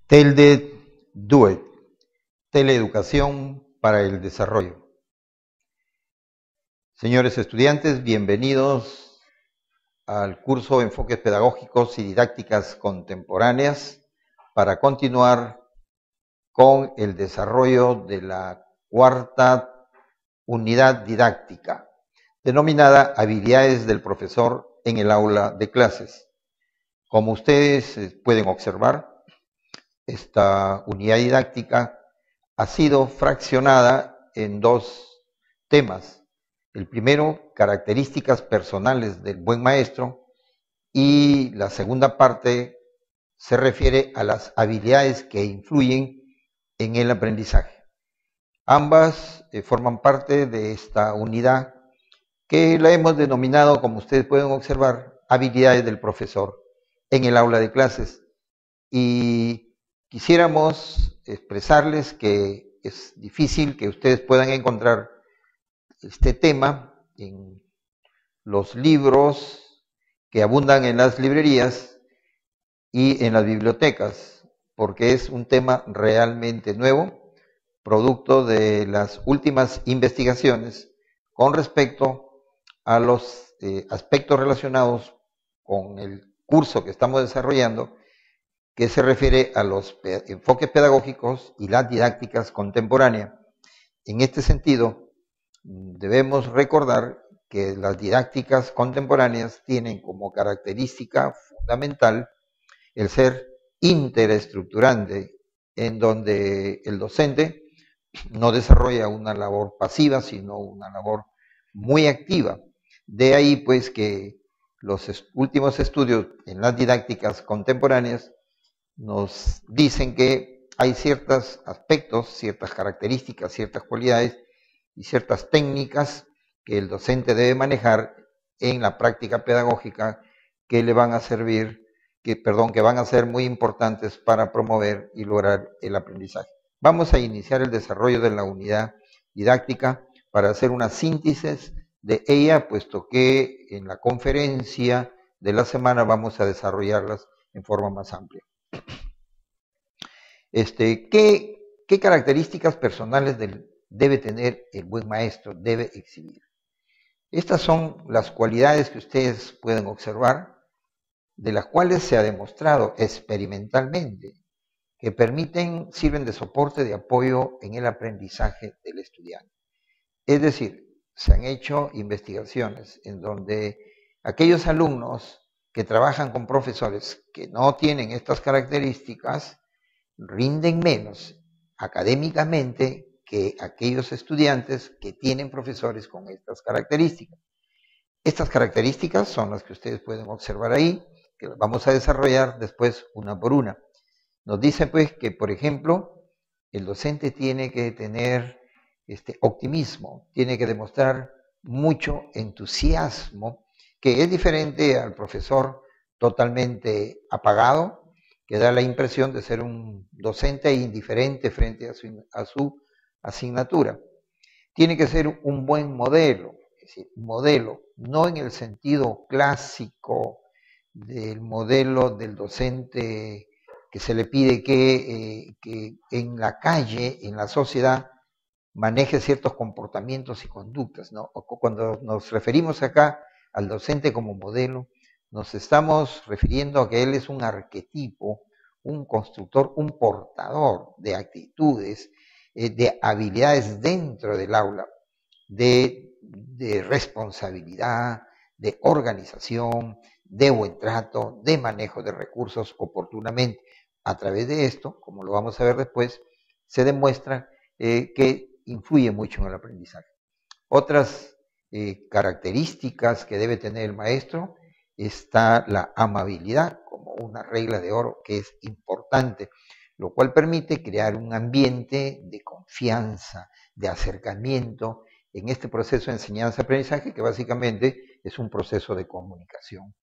TELDED DUET, Teleeducación para el Desarrollo. Señores estudiantes, bienvenidos al curso Enfoques Pedagógicos y Didácticas Contemporáneas para continuar con el desarrollo de la cuarta unidad didáctica, denominada Habilidades del profesor en el aula de clases. Como ustedes pueden observar, esta unidad didáctica ha sido fraccionada en dos temas. El primero, características personales del buen maestro, y la segunda parte se refiere a las habilidades que influyen en el aprendizaje. Ambas forman parte de esta unidad que la hemos denominado, como ustedes pueden observar, habilidades del profesor en el aula de clases. Y quisiéramos expresarles que es difícil que ustedes puedan encontrar este tema en los libros que abundan en las librerías y en las bibliotecas, porque es un tema realmente nuevo, producto de las últimas investigaciones con respecto a los aspectos relacionados con el curso que estamos desarrollando, que se refiere a los enfoques pedagógicos y las didácticas contemporáneas. En este sentido, debemos recordar que las didácticas contemporáneas tienen como característica fundamental el ser interesestructurante, en donde el docente no desarrolla una labor pasiva, sino una labor muy activa. De ahí, pues, que los últimos estudios en las didácticas contemporáneas nos dicen que hay ciertos aspectos, ciertas características, ciertas cualidades y ciertas técnicas que el docente debe manejar en la práctica pedagógica que le van a servir, que van a ser muy importantes para promover y lograr el aprendizaje. Vamos a iniciar el desarrollo de la unidad didáctica para hacer una síntesis de ella, puesto que en la conferencia de la semana vamos a desarrollarlas en forma más amplia. ¿Qué características personales debe tener el buen maestro, debe exhibir? Estas son las cualidades que ustedes pueden observar, de las cuales se ha demostrado experimentalmente que sirven de soporte, de apoyo en el aprendizaje del estudiante. Es decir, se han hecho investigaciones en donde aquellos alumnos que trabajan con profesores que no tienen estas características rinden menos académicamente que aquellos estudiantes que tienen profesores con estas características. Estas características son las que ustedes pueden observar ahí, que las vamos a desarrollar después una por una. Nos dice pues que, por ejemplo, el docente tiene que tener optimismo, tiene que demostrar mucho entusiasmo, que es diferente al profesor totalmente apagado, que da la impresión de ser un docente indiferente frente a su asignatura. Tiene que ser un buen modelo, es decir, un modelo, no en el sentido clásico del modelo del docente que se le pide que en la calle, en la sociedad, maneje ciertos comportamientos y conductas, ¿no? Cuando nos referimos acá al docente como modelo, nos estamos refiriendo a que él es un arquetipo, un constructor, un portador de actitudes, de habilidades dentro del aula, de responsabilidad, de organización, de buen trato, de manejo de recursos oportunamente. A través de esto, como lo vamos a ver después, se demuestra que influye mucho en el aprendizaje. Otras características que debe tener el maestro está la amabilidad como una regla de oro que es importante, lo cual permite crear un ambiente de confianza, de acercamiento en este proceso de enseñanza-aprendizaje que básicamente es un proceso de comunicación.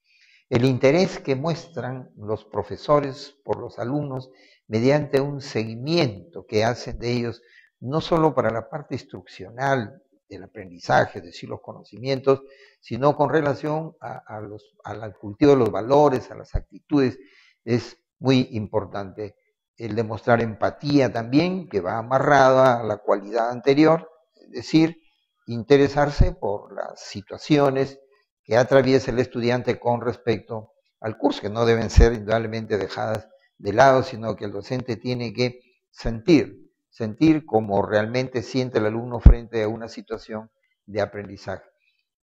El interés que muestran los profesores por los alumnos mediante un seguimiento que hacen de ellos, no solo para la parte instruccional del aprendizaje, es decir, los conocimientos, sino con relación al cultivo de los valores, a las actitudes, es muy importante el demostrar empatía también, que va amarrada a la cualidad anterior, es decir, interesarse por las situaciones que atraviesa el estudiante con respecto al curso, que no deben ser indudablemente dejadas de lado, sino que el docente tiene que sentir como realmente siente el alumno frente a una situación de aprendizaje.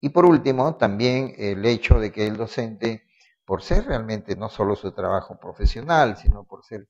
Y por último, también el hecho de que el docente, por ser realmente no solo su trabajo profesional, sino por ser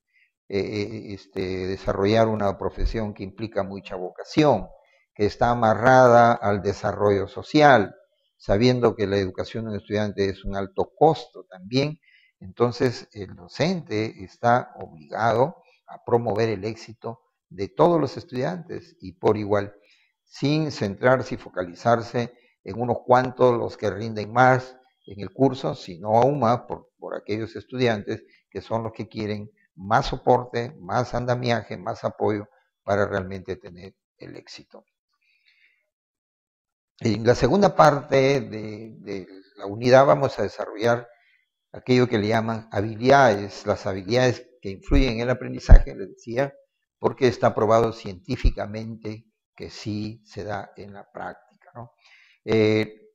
desarrollar una profesión que implica mucha vocación, que está amarrada al desarrollo social, sabiendo que la educación de un estudiante es un alto costo también, entonces el docente está obligado a promover el éxito de todos los estudiantes y por igual, sin centrarse y focalizarse en unos cuantos los que rinden más en el curso, sino aún más por aquellos estudiantes que son los que quieren más soporte, más andamiaje, más apoyo para realmente tener el éxito. En la segunda parte de la unidad vamos a desarrollar aquello que le llaman habilidades, las habilidades que influyen en el aprendizaje, les decía, porque está probado científicamente que sí se da en la práctica, ¿no?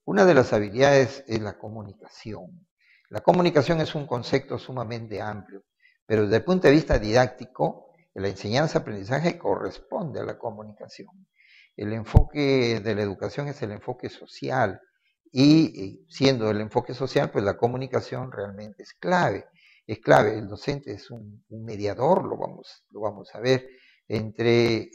Una de las habilidades es la comunicación. La comunicación es un concepto sumamente amplio, pero desde el punto de vista didáctico, la enseñanza-aprendizaje corresponde a la comunicación. El enfoque de la educación es el enfoque social y siendo el enfoque social, pues la comunicación realmente es clave. Es clave, el docente es un mediador, lo vamos a ver, entre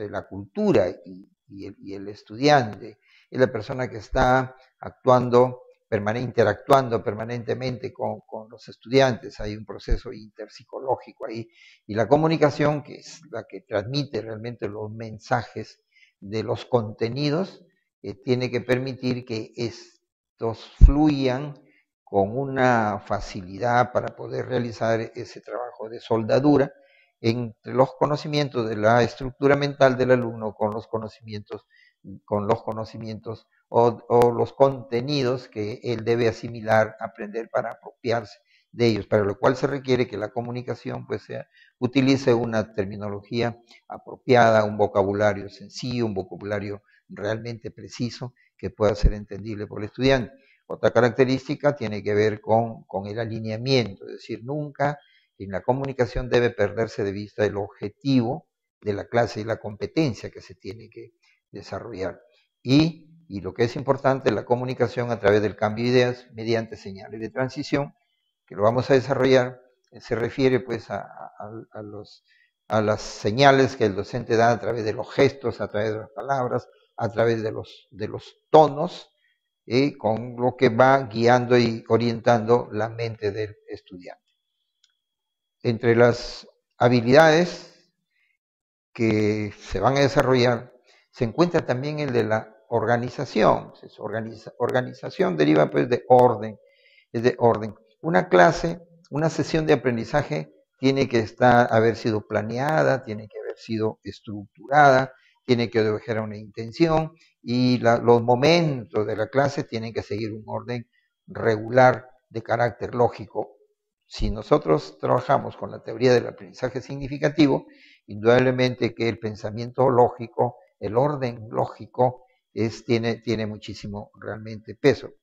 la cultura y el estudiante. Es la persona que está actuando, interactuando permanentemente con los estudiantes. Hay un proceso interpsicológico ahí. Y la comunicación, que es la que transmite realmente los mensajes de los contenidos, tiene que permitir que estos fluyan con una facilidad para poder realizar ese trabajo de soldadura entre los conocimientos de la estructura mental del alumno con los conocimientos o los contenidos que él debe asimilar, aprender para apropiarse de ellos, para lo cual se requiere que la comunicación pues utilice una terminología apropiada, un vocabulario sencillo, un vocabulario realmente preciso que pueda ser entendible por el estudiante. Otra característica tiene que ver con el alineamiento, es decir, nunca en la comunicación debe perderse de vista el objetivo de la clase y la competencia que se tiene que desarrollar. Y lo que es importante, la comunicación a través del cambio de ideas mediante señales de transición, que lo vamos a desarrollar, se refiere pues a las señales que el docente da a través de los gestos, a través de las palabras, a través de los tonos, con lo que va guiando y orientando la mente del estudiante. Entre las habilidades que se van a desarrollar, se encuentra también el de la organización. Organización deriva pues de orden, es de orden. Una clase, una sesión de aprendizaje tiene que haber sido planeada, tiene que haber sido estructurada, tiene que obedecer a una intención y los momentos de la clase tienen que seguir un orden regular de carácter lógico. Si nosotros trabajamos con la teoría del aprendizaje significativo, indudablemente que el pensamiento lógico, el orden lógico, tiene muchísimo realmente peso.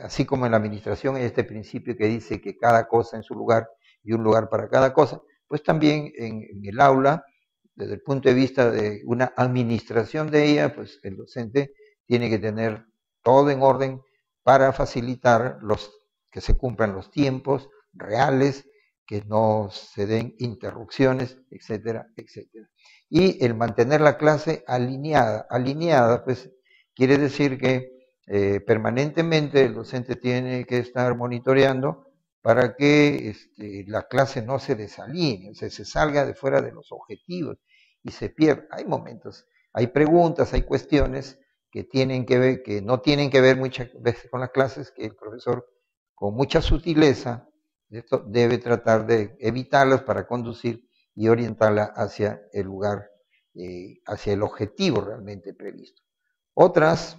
Así como en la administración hay este principio que dice que cada cosa en su lugar y un lugar para cada cosa, pues también en el aula, desde el punto de vista de una administración de ella, pues el docente tiene que tener todo en orden para facilitar que se cumplan los tiempos reales, que no se den interrupciones, etcétera, etcétera. Y el mantener la clase alineada pues quiere decir que permanentemente el docente tiene que estar monitoreando para que la clase no se desalinee, o sea, se salga de fuera de los objetivos y se pierda. Hay momentos, hay preguntas, hay cuestiones que tienen que ver, que no tienen que ver muchas veces con las clases, que el profesor con mucha sutileza debe tratar de evitarlas para conducir y orientarla hacia el lugar, hacia el objetivo realmente previsto. Otras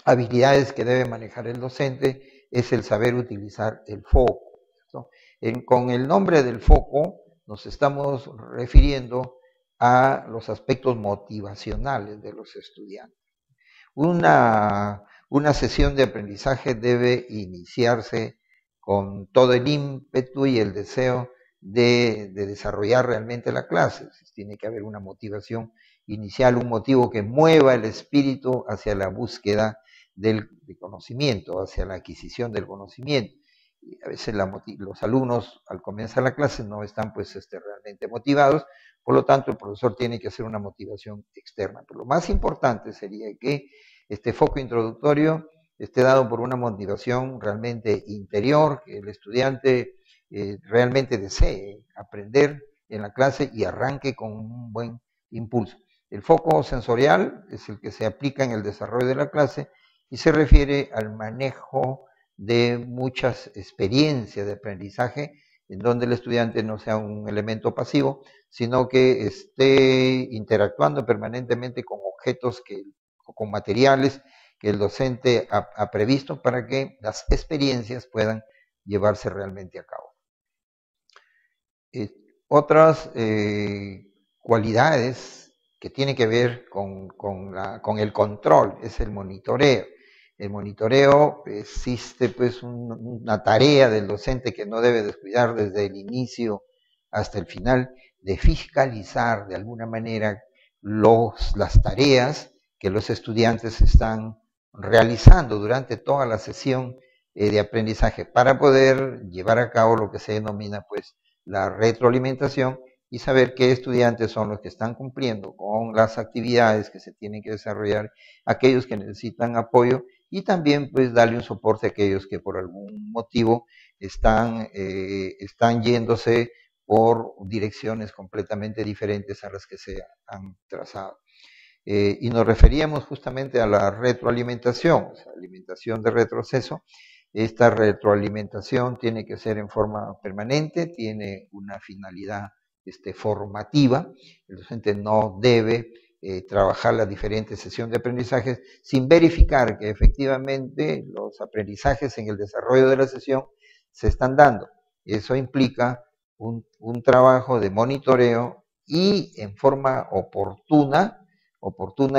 habilidades que debe manejar el docente es el saber utilizar el foco. ¿no? Con el nombre del foco nos estamos refiriendo a los aspectos motivacionales de los estudiantes. Una sesión de aprendizaje debe iniciarse con todo el ímpetu y el deseo de desarrollar realmente la clase. Tiene que haber una motivación inicial, un motivo que mueva el espíritu hacia la búsqueda del conocimiento, hacia la adquisición del conocimiento. Y a veces los alumnos al comenzar la clase no están pues realmente motivados, por lo tanto el profesor tiene que hacer una motivación externa. Pero lo más importante sería que este foco introductorio esté dado por una motivación realmente interior, que el estudiante realmente desee aprender en la clase y arranque con un buen impulso. El foco sensorial es el que se aplica en el desarrollo de la clase y se refiere al manejo de muchas experiencias de aprendizaje en donde el estudiante no sea un elemento pasivo, sino que esté interactuando permanentemente con objetos o con materiales que el docente ha previsto para que las experiencias puedan llevarse realmente a cabo. Otras cualidades que tienen que ver con el control es el monitoreo. El monitoreo existe pues una tarea del docente que no debe descuidar desde el inicio hasta el final, de fiscalizar de alguna manera las tareas que los estudiantes están realizando durante toda la sesión de aprendizaje para poder llevar a cabo lo que se denomina pues la retroalimentación y saber qué estudiantes son los que están cumpliendo con las actividades que se tienen que desarrollar, aquellos que necesitan apoyo y también pues darle un soporte a aquellos que por algún motivo están yéndose por direcciones completamente diferentes a las que se han trazado. Y nos referíamos justamente a la retroalimentación, o sea, alimentación de retroceso. Esta retroalimentación tiene que ser en forma permanente, tiene una finalidad formativa. El docente no debe trabajar las diferentes sesiones de aprendizaje sin verificar que efectivamente los aprendizajes en el desarrollo de la sesión se están dando. Eso implica un trabajo de monitoreo y en forma oportuna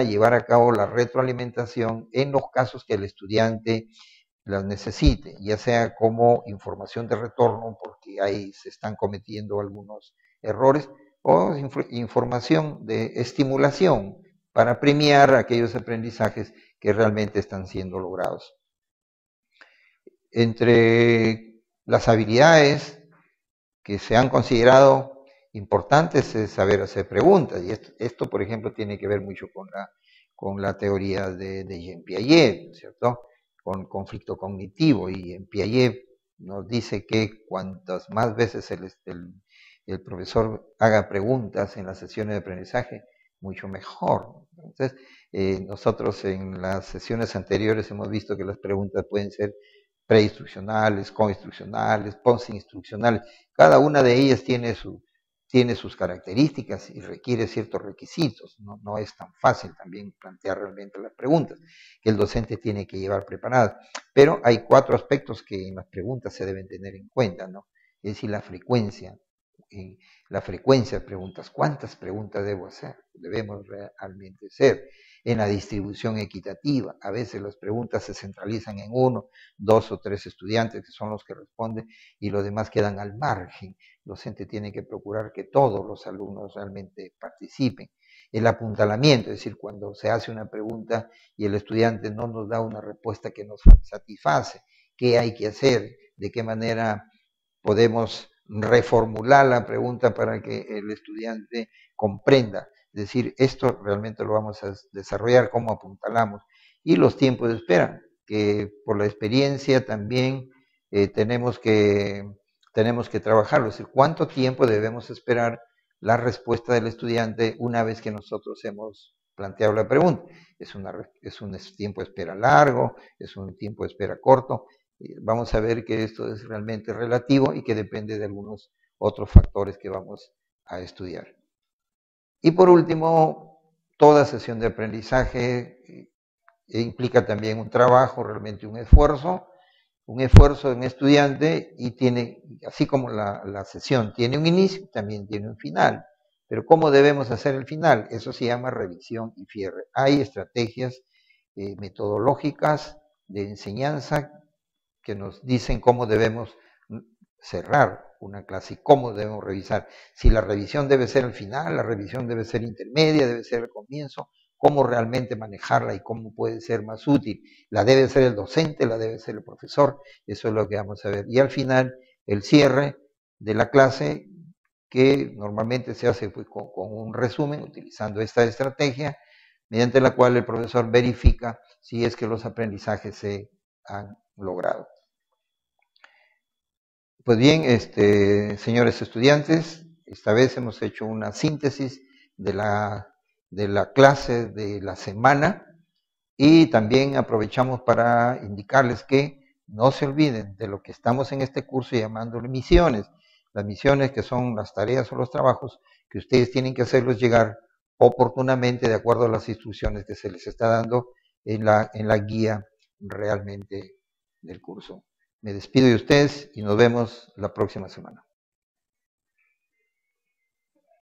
llevar a cabo la retroalimentación en los casos que el estudiante las necesite, ya sea como información de retorno, porque ahí se están cometiendo algunos errores, o información de estimulación para premiar aquellos aprendizajes que realmente están siendo logrados. Entre las habilidades que se han considerado importantes es saber hacer preguntas, y esto por ejemplo, tiene que ver mucho con la teoría de Jean Piaget, ¿cierto? Con conflicto cognitivo, y en Piaget nos dice que cuantas más veces el profesor haga preguntas en las sesiones de aprendizaje, mucho mejor. Entonces, nosotros en las sesiones anteriores hemos visto que las preguntas pueden ser preinstruccionales, coinstruccionales, postinstruccionales. Cada una de ellas tiene sus características y requiere ciertos requisitos. No es tan fácil también plantear realmente las preguntas que el docente tiene que llevar preparadas. Pero hay 4 aspectos que en las preguntas se deben tener en cuenta, ¿no? Es decir, la frecuencia de preguntas. ¿Cuántas preguntas debo hacer? Debemos realmente hacer. En la distribución equitativa, a veces las preguntas se centralizan en 1, 2 o 3 estudiantes que son los que responden y los demás quedan al margen. El docente tiene que procurar que todos los alumnos realmente participen. El apuntalamiento, es decir, cuando se hace una pregunta y el estudiante no nos da una respuesta que nos satisface, ¿qué hay que hacer? ¿De qué manera podemos reformular la pregunta para que el estudiante comprenda? Es decir, esto realmente lo vamos a desarrollar, cómo apuntalamos. Y los tiempos de espera, que por la experiencia también tenemos que trabajarlo. Es decir, cuánto tiempo debemos esperar la respuesta del estudiante una vez que nosotros hemos planteado la pregunta. Es un tiempo de espera largo, es un tiempo de espera corto. Vamos a ver que esto es realmente relativo y que depende de algunos otros factores que vamos a estudiar. Y por último, toda sesión de aprendizaje implica también un trabajo, realmente un esfuerzo, un esfuerzo de un estudiante y tiene, así como la sesión tiene un inicio, también tiene un final. Pero ¿cómo debemos hacer el final? Eso se llama revisión y cierre. Hay estrategias metodológicas de enseñanza que nos dicen cómo debemos cerrar una clase y cómo debemos revisar. Si la revisión debe ser al final, la revisión debe ser intermedia, debe ser al comienzo, cómo realmente manejarla y cómo puede ser más útil. La debe ser el docente, la debe ser el profesor, eso es lo que vamos a ver. Y al final, el cierre de la clase, que normalmente se hace pues, con un resumen, utilizando esta estrategia, mediante la cual el profesor verifica si es que los aprendizajes se han logrado. Pues bien, señores estudiantes, esta vez hemos hecho una síntesis de la clase de la semana y también aprovechamos para indicarles que no se olviden de lo que estamos en este curso llamándole misiones. Las misiones que son las tareas o los trabajos que ustedes tienen que hacerlos llegar oportunamente de acuerdo a las instrucciones que se les está dando en la guía realmente del curso. Me despido de ustedes y nos vemos la próxima semana.